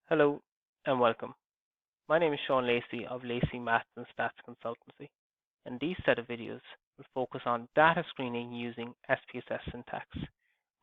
Hello and welcome. My name is Sean Lacey of Lacey Maths and Stats Consultancy, and these set of videos will focus on data screening using SPSS Syntax,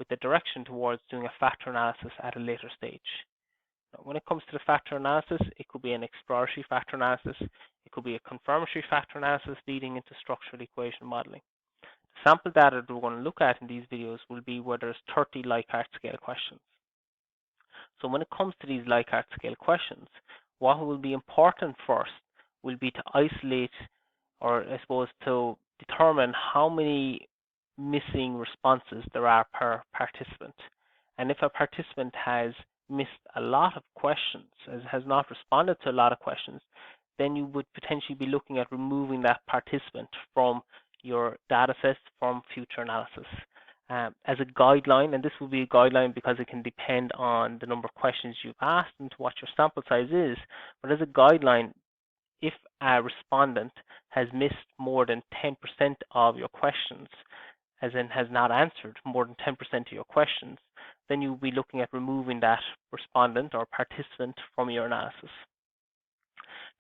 with the direction towards doing a factor analysis at a later stage. Now, when it comes to the factor analysis, it could be an exploratory factor analysis, it could be a confirmatory factor analysis leading into structural equation modeling. The sample data that we're going to look at in these videos will be where there's 30 Likert scale questions. So when it comes to these Likert scale questions, what will be important first will be to isolate, or I suppose to determine how many missing responses there are per participant. And if a participant has missed a lot of questions, has not responded to a lot of questions, then you would potentially be looking at removing that participant from your data set from future analysis. As a guideline, and this will be a guideline because it can depend on the number of questions you've asked and what your sample size is, but as a guideline, if a respondent has missed more than 10% of your questions, as in has not answered more than 10% of your questions, then you'll be looking at removing that respondent or participant from your analysis.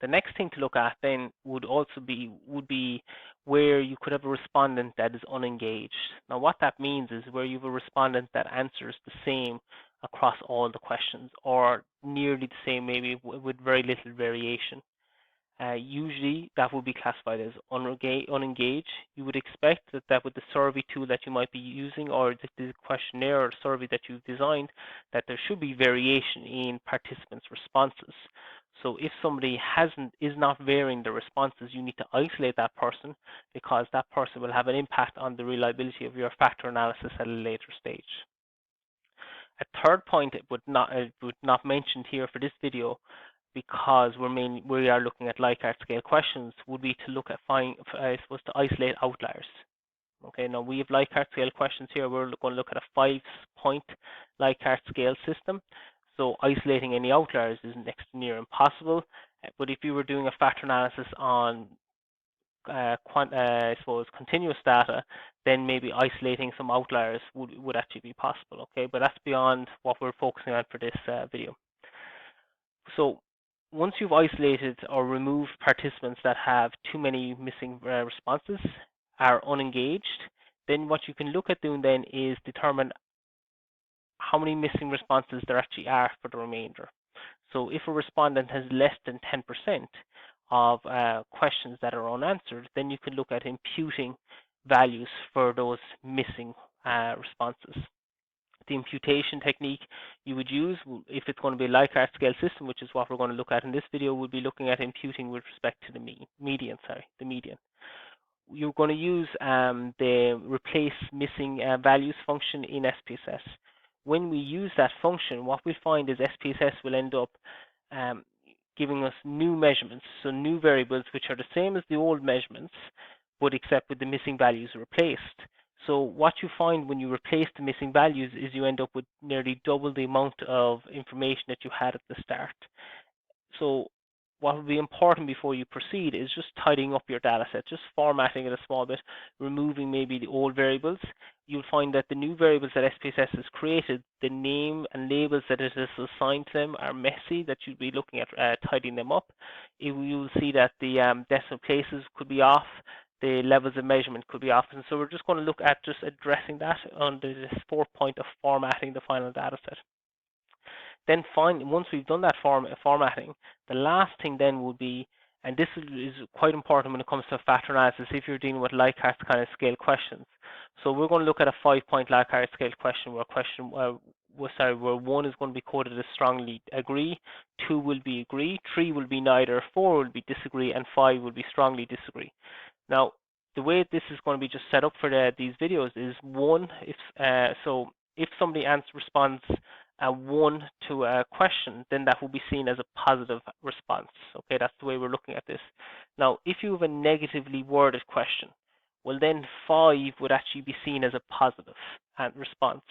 The next thing to look at then would be where you could have a respondent that is unengaged. Now what that means is where you have a respondent that answers the same across all the questions, or nearly the same, maybe with very little variation. Usually that would be classified as unengaged. You would expect that with the survey tool that you might be using, or the questionnaire or survey that you've designed, that there should be variation in participants' responses. So if somebody is not varying the responses, you need to isolate that person, because that person will have an impact on the reliability of your factor analysis at a later stage. A third point it would not mentioned here for this video, because we are looking at Likert scale questions, would be to look at to isolate outliers. Okay, now we have Likert scale questions here. We're going to look at a 5-point Likert scale system. So isolating any outliers is next to near impossible. But if you were doing a factor analysis on continuous data, then maybe isolating some outliers would actually be possible. Okay, but that's beyond what we're focusing on for this video. So once you've isolated or removed participants that have too many missing responses, are unengaged, then what you can look at doing then is determine how many missing responses there actually are for the remainder. So if a respondent has less than 10% of questions that are unanswered, then you can look at imputing values for those missing responses. The imputation technique you would use, if it's going to be a Likert scale system, which is what we're going to look at in this video, would be looking at imputing with respect to the median. You're going to use the replace missing values function in SPSS. When we use that function, what we find is SPSS will end up giving us new measurements, so new variables which are the same as the old measurements, but except with the missing values replaced. So what you find when you replace the missing values is you end up with nearly double the amount of information that you had at the start. So what will be important before you proceed is just tidying up your data set, just formatting it a small bit, removing maybe the old variables. You'll find that the new variables that SPSS has created, the name and labels that it has assigned to them are messy, that you'll be looking at tidying them up. You'll see that the decimal places could be off, the levels of measurement could be off. And so we're just going to look at just addressing that under this 4th point of formatting the final data set. Then once we've done that formatting, the last thing then would be, and this is quite important when it comes to factor analysis if you're dealing with Likert kind of scale questions. So we're going to look at a 5-point Likert scale question where 1 is going to be coded as strongly agree, 2 will be agree, 3 will be neither, 4 will be disagree, and 5 will be strongly disagree. Now, the way this is going to be just set up for these videos is 1, if somebody responds 1 to a question, then that will be seen as a positive response. Okay, that's the way we're looking at this. Now, if you have a negatively worded question, well then 5 would actually be seen as a positive response.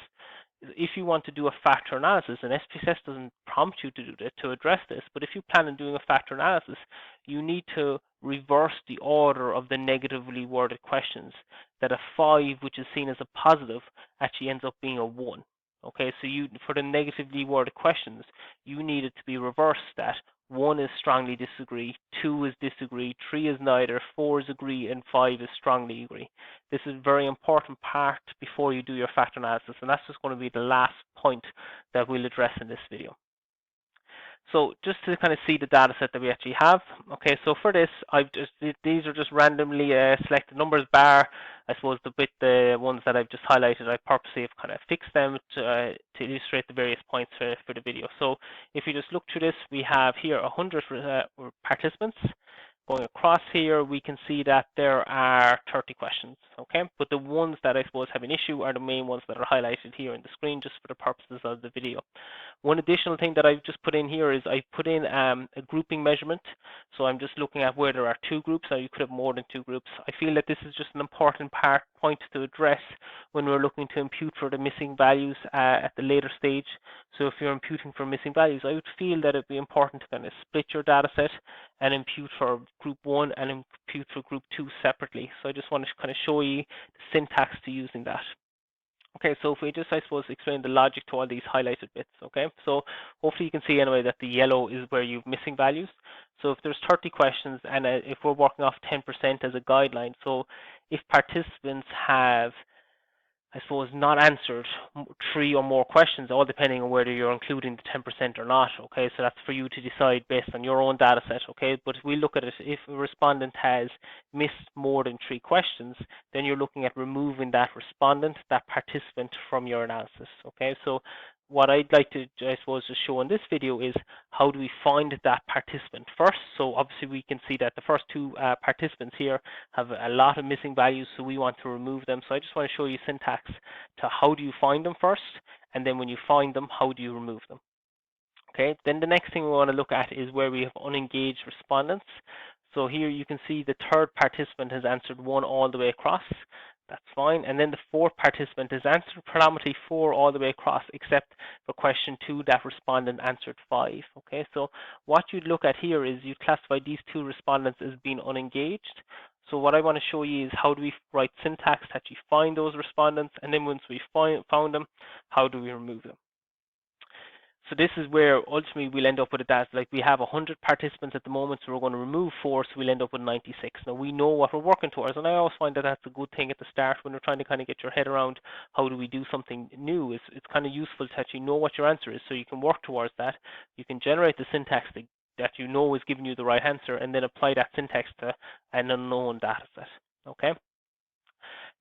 If you want to do a factor analysis, and SPSS doesn't prompt you to do that to address this, but if you plan on doing a factor analysis, you need to reverse the order of the negatively worded questions, that a 5, which is seen as a positive, actually ends up being a 1. Okay, so for the negatively worded questions, you need it to be reversed that 1 is strongly disagree, 2 is disagree, 3 is neither, 4 is agree, and 5 is strongly agree. This is a very important part before you do your factor analysis, and that's just going to be the last point that we'll address in this video. So just to kind of see the data set that we actually have. Okay, so for this, these are just randomly selected numbers bar, I suppose the ones that I've just highlighted, I purposely have kind of fixed them to illustrate the various points for the video. So if you just look through this, we have here 100 participants. Going across here, we can see that there are 30 questions, okay? But the ones that I suppose have an issue are the main ones that are highlighted here on the screen just for the purposes of the video. One additional thing that I've just put in here is I put in a grouping measurement. So I'm just looking at where there are 2 groups. Now you could have more than 2 groups. I feel that this is just an important point to address when we're looking to impute for the missing values at the later stage. So if you're imputing for missing values, I would feel that it'd be important to kind of split your data set and impute for group 1 and impute for group 2 separately. So I just want to kind of show you the syntax to using that. Okay, so if we just, I suppose, explain the logic to all these highlighted bits, okay? So hopefully you can see anyway that the yellow is where you've missing values. So if there's 30 questions and if we're working off 10% as a guideline, so if participants have, I suppose, not answered 3 or more questions, all depending on whether you're including the 10% or not, okay? So that's for you to decide based on your own data set, okay? But if we look at it, if a respondent has missed more than 3 questions, then you're looking at removing that respondent, that participant from your analysis, okay? So what I'd like to, I suppose, just show in this video is how do we find that participant first. So obviously we can see that the first 2 participants here have a lot of missing values, so we want to remove them. So I just want to show you syntax to how do you find them first, and then when you find them, how do you remove them. Okay, then the next thing we want to look at is where we have unengaged respondents. So here you can see the 3rd participant has answered 1 all the way across. That's fine. And then the 4th participant has answered predominantly 4 all the way across, except for question 2, that respondent answered 5. Okay, so what you'd look at here is you classify these 2 respondents as being unengaged. So what I want to show you is how do we write syntax to actually find those respondents, and then once we found them, how do we remove them? So this is where ultimately we'll end up with a data. Like we have 100 participants at the moment, so we're going to remove 4, so we'll end up with 96. Now we know what we're working towards, and I always find that that's a good thing at the start when you're trying to kind of get your head around how do we do something new. It's kind of useful to actually know what your answer is, so you can work towards that. You can generate the syntax that you know is giving you the right answer, and then apply that syntax to an unknown data set. Okay.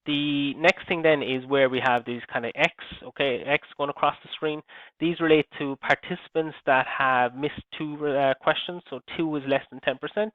The next thing then is where we have these kind of X, okay, X going across the screen. These relate to participants that have missed 2 questions, so 2 is less than 10%.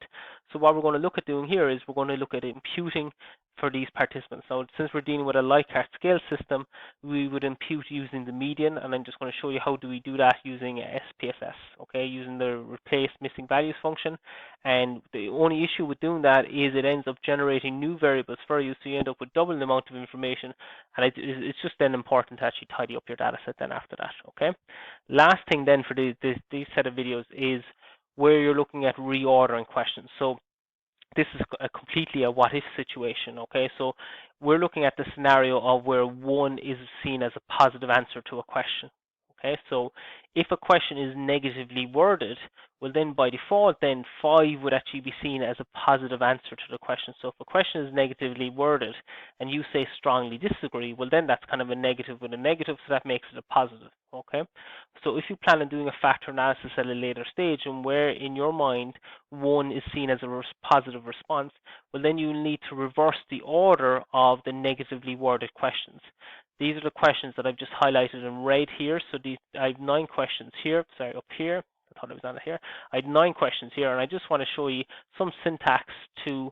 So what we're going to look at doing here is we're going to look at imputing for these participants. Now, since we're dealing with a Likert scale system, we would impute using the median, and I'm just going to show you how do we do that using SPSS, okay, using the replace missing values function. And the only issue with doing that is it ends up generating new variables for you, so you end up with double the amount of information, and it's just then important to actually tidy up your data set then after that, okay? Last thing then for these set of videos is where you're looking at reordering questions. So this is completely a what-if situation, okay? So we're looking at the scenario of where 1 is seen as a positive answer to a question, okay? So if a question is negatively worded, well then by default then 5 would actually be seen as a positive answer to the question. So if a question is negatively worded and you say strongly disagree, well then that's kind of a negative with a negative, so that makes it a positive, okay? So if you plan on doing a factor analysis at a later stage and where in your mind 1 is seen as a positive response, well then you need to reverse the order of the negatively worded questions. These are the questions that I've just highlighted in red here. So I have 9 questions here, sorry, up here. I thought it was on here. I had 9 questions here, and I just want to show you some syntax to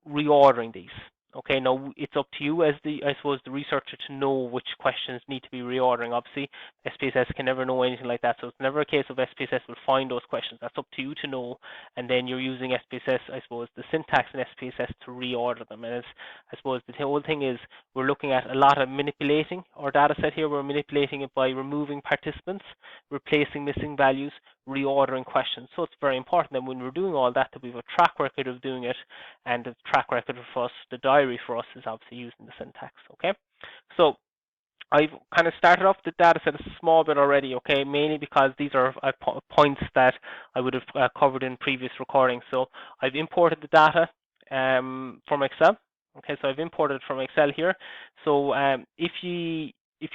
reordering these. Okay, now it's up to you as I suppose, the researcher to know which questions need to be reordering. Obviously, SPSS can never know anything like that, so it's never a case of SPSS will find those questions. That's up to you to know, and then you're using SPSS, I suppose, the syntax in SPSS to reorder them. And I suppose the whole thing is we're looking at a lot of manipulating our data set here. We're manipulating it by removing participants, replacing missing values, reordering questions. So it's very important that when we're doing all that we have a track record of doing it, and the track record for us, the diary for us, is obviously using the syntax, okay? So I've kind of started off the data set a small bit already, okay, mainly because these are points that I would have covered in previous recordings. So I've imported the data from Excel. Okay, so I've imported from Excel here. So if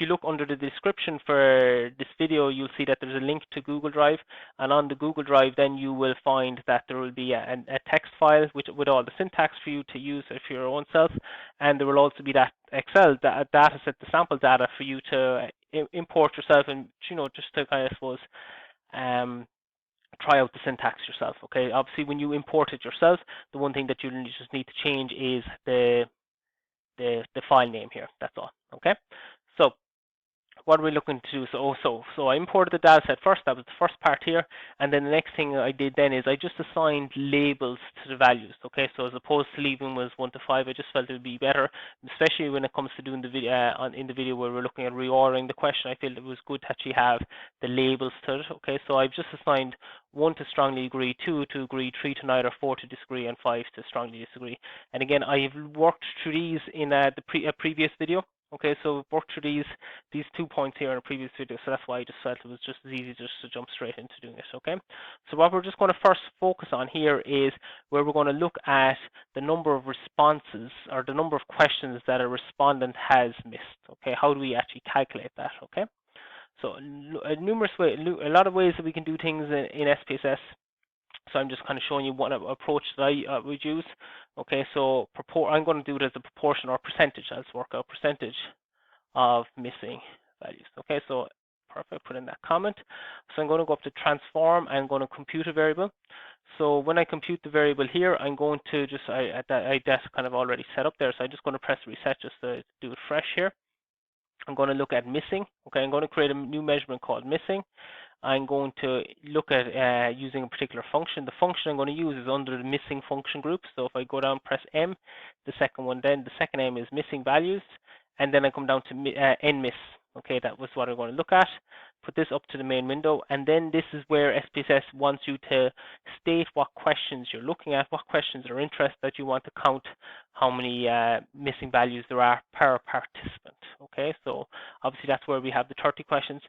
you look under the description for this video, you'll see that there's a link to Google Drive, and on the Google Drive, then you will find that there will be a text file with all the syntax for you to use for your own self, and there will also be that Excel data set, the sample data for you to import yourself, and just to kind of, I suppose, try out the syntax yourself. Okay, obviously when you import it yourself, the one thing that you just need to change is the file name here. That's all. Okay, so what are we looking to do? So I imported the data set first. That was the first part here. And then the next thing I did then is I just assigned labels to the values. Okay, so as opposed to leaving was 1 to 5, I just felt it would be better, especially when it comes to doing the video in the video where we're looking at reordering the question. I feel it was good to actually have the labels to it. Okay, so I've just assigned 1 to strongly agree, 2 to agree, 3 to neither, 4 to disagree, and 5 to strongly disagree. And again, I've worked through these in the previous video. Okay, so we've worked through these 2 points here in a previous video, so that's why I just felt it was just as easy just to jump straight into doing it. Okay, so what we're just going to first focus on here is where we're going to look at the number of responses, or the number of questions that a respondent has missed. Okay, how do we actually calculate that? Okay, so a lot of ways that we can do things in SPSS. So I'm just kind of showing you one approach that I would use. Okay, so I'm going to do it as a proportion or percentage. Let's work out percentage of missing values. Okay, so perfect, put in that comment. So I'm going to go up to transform. I'm going to compute a variable. So when I compute the variable here, I'm going to just, that's kind of already set up there. So I'm just going to press reset just to do it fresh here. I'm going to look at missing. Okay, I'm going to create a new measurement called missing. I'm going to look at using a particular function. The function I'm going to use is under the missing function group. So if I go down, press M, the second one, then the second M is missing values, and then I come down to nmiss. Okay, that was what I'm going to look at. Put this up to the main window, and then this is where SPSS wants you to state what questions you're looking at, what questions are interest that you want to count how many missing values there are per participant. Okay, so obviously that's where we have the 30 questions.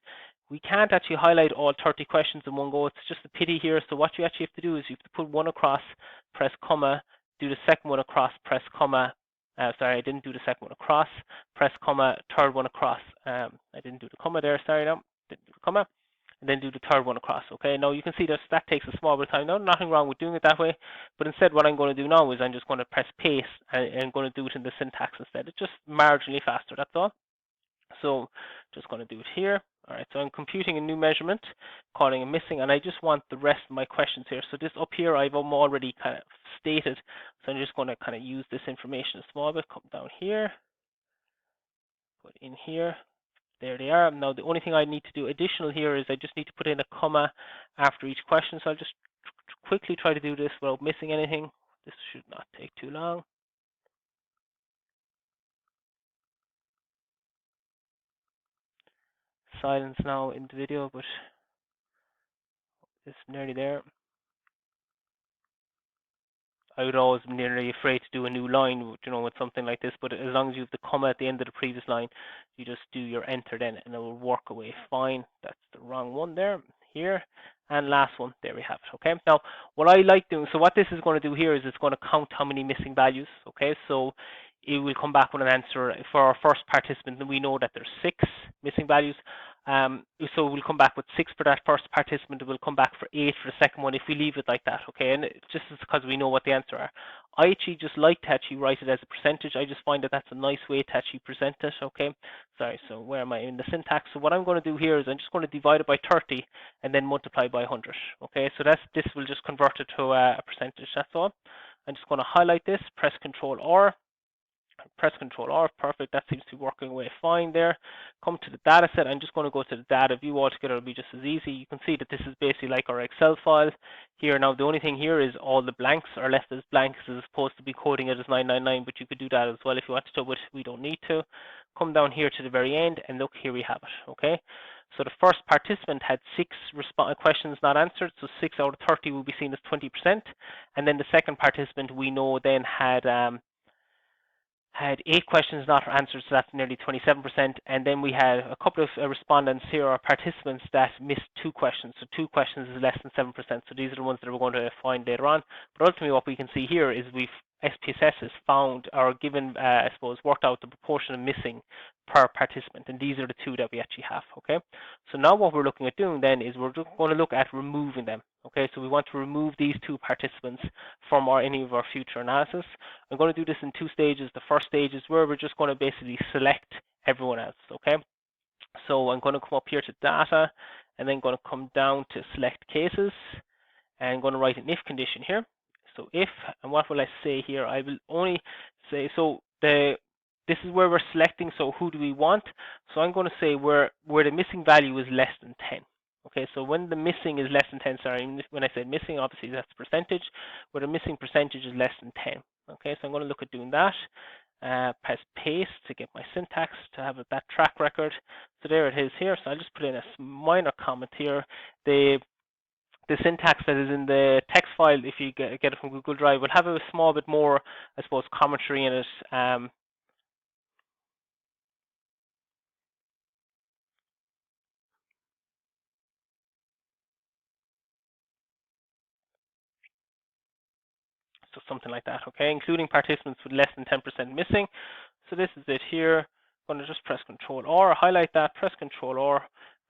We can't actually highlight all 30 questions in one go. It's just a pity here. So what you actually have to do is you have to put one across, press comma, do the second one across, press comma. Sorry, I didn't do the second one across, press comma, third one across. I didn't do the comma there, sorry, no, didn't do the comma. And then do the third one across. Okay, now you can see that takes a small bit of time. No, nothing wrong with doing it that way, but instead what I'm going to do now is I'm just going to press paste and I'm going to do it in the syntax instead. It's just marginally faster, that's all. So just going to do it here. All right, so I'm computing a new measurement, calling it missing, and I just want the rest of my questions here. So this up here I've already kind of stated, so I'm just going to kind of use this information a small bit, come down here, put in here. There they are. Now the only thing I need to do additional here is I just need to put in a comma after each question. So I'll just quickly try to do this without missing anything. This should not take too long. Silence now in the video, but it's nearly there. I would always be nearly afraid to do a new line, with something like this. But as long as you have the comma at the end of the previous line, you just do your enter then, and it will work away fine. That's the wrong one there, here. And last one, there we have it, okay? Now, what I like doing, so what this is going to do here is it's going to count how many missing values, okay? So it will come back with an answer for our first participant, and we know that there's 6 missing values. So we'll come back with 6 for that first participant. We'll come back for 8 for the second one if we leave it like that, okay? And it's just because we know what the answer are. I actually just like to actually write it as a percentage. I just find that that's a nice way to actually present it, okay? Sorry, so where am I in the syntax? So what I'm going to do here is I'm just going to divide it by 30 and then multiply by 100, okay? So this will just convert it to a percentage, that's all. I'm just going to highlight this, press Control-R. Press Control-R, perfect, that seems to be working away fine there. Come to the data set, I'm just going to go to the data view altogether, it'll be just as easy. You can see that this is basically like our Excel file here. Now the only thing here is all the blanks are left as blanks as opposed to be coding it as 999, but you could do that as well if you wanted to, but we don't need to. Come down here to the very end and look, here we have it, okay? So the first participant had 6 questions not answered, so 6 out of 30 will be seen as 20%, and then the second participant we know then had had 8 questions not answered, so that's nearly 27%. And then we had a couple of respondents here, or participants, that missed 2 questions. So 2 questions is less than 7%. So these are the ones that we're going to find later on. But ultimately, what we can see here is SPSS has found, or given, I suppose, worked out the proportion of missing per participant, and these are the 2 that we actually have. Okay, so now what we're looking at doing then is we're going to look at removing them. Okay, so we want to remove these 2 participants from any of our future analysis. I'm going to do this in 2 stages. The first stage is where we're just going to basically select everyone else. Okay, so I'm going to come up here to data, and then going to come down to select cases, and I'm going to write an if condition here. So if, and what will I say here? I will only say, so this is where we're selecting, so who do we want? So I'm going to say where the missing value is less than 10. Okay, so when the missing is less than 10, sorry, when I said missing, obviously that's percentage, where the missing percentage is less than 10. Okay, so I'm going to look at doing that. Press paste to get my syntax, to have that track record. So there it is here. So I'll just put in a minor comment here. The syntax that is in the text file, if you get it from Google Drive, will have a small bit more, I suppose, commentary in it. So something like that, okay, including participants with less than 10% missing. So this is it here. I'm going to just press Control R, highlight that, press Control R,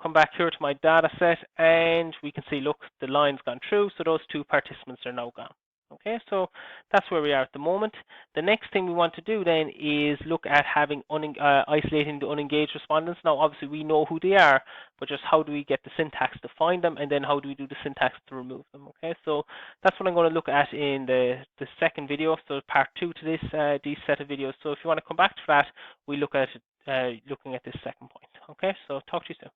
come back here to my data set, and we can see, look, the line's gone through, so those 2 participants are now gone. Okay, so that's where we are at the moment. The next thing we want to do then is look at having isolating the unengaged respondents. Now, obviously, we know who they are, but just how do we get the syntax to find them, and then how do we do the syntax to remove them? Okay, so that's what I'm going to look at in the second video. So part 2 to these set of videos. So if you want to come back to that, we look at looking at this second point. Okay, so talk to you soon.